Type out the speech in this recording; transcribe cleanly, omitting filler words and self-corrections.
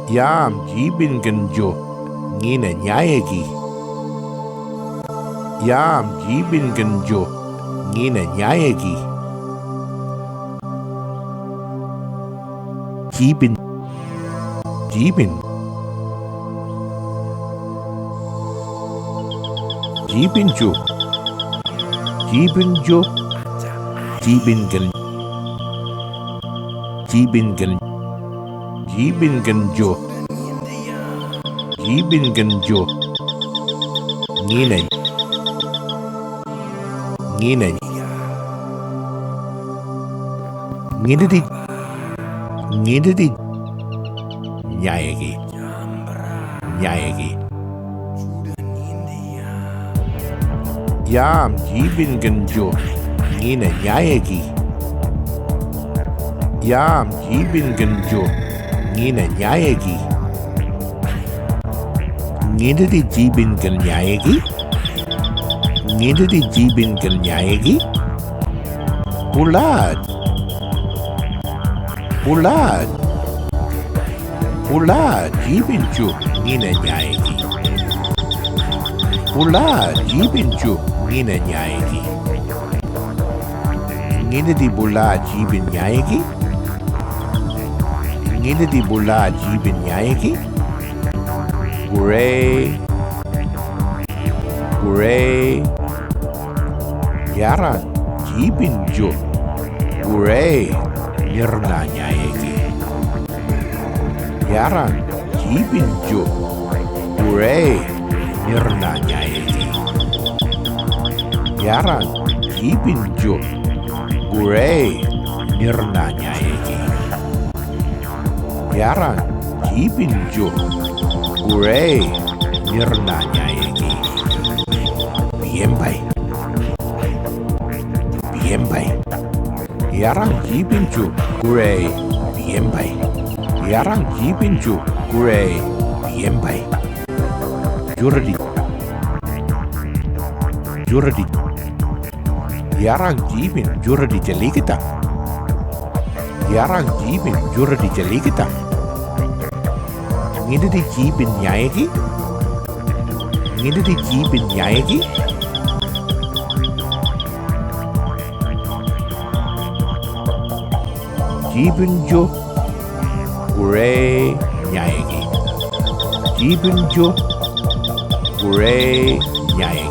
Yam Gumbaynggirr Ngina Nyayagi. Yam Gumbaynggirr Ngina Nyayagi. Jibin Jibinjo Gumbaynggirr Ngina Ngididi Nyayagi. Yam Gumbaynggirr Ngina Nyayagi. Yam Gumbaynggirr Ngina Nyayagi. Ngididi Gumbaynggirr Nyayagi. Pulad Gumbaynggirr Ngina Nyayagi. Pulad Gumbaynggirr Ngina Nyayagi. Ngididi Pulad Gumbaynggirr Nyayagi. Ngididi Pulad Gumbaynggirr Nyayagi. Gure Yaran Gumbaynggirr Nirna Nyayagi. Yaran Gumbaynggirr Nirna Nyayagi. Yaran Gumbaynggirr Nirna Nyayagi. Yaran Gumbaynggirr Nirna Nyayagi. Biembai Yaran Gumbaynggirr Biembai. Yaran Gumbaynggirr Biembai. Jurdi Yaran Gumbaynggirr Jaligita. Yaran Gumbaynggirr Jaligita. Ngididi Gumbaynggirr Nyayagi. Ngididi Gumbaynggirr Nyayagi. Gumbaynggirr Nyayagi. Gumbaynggirr Nyayagi.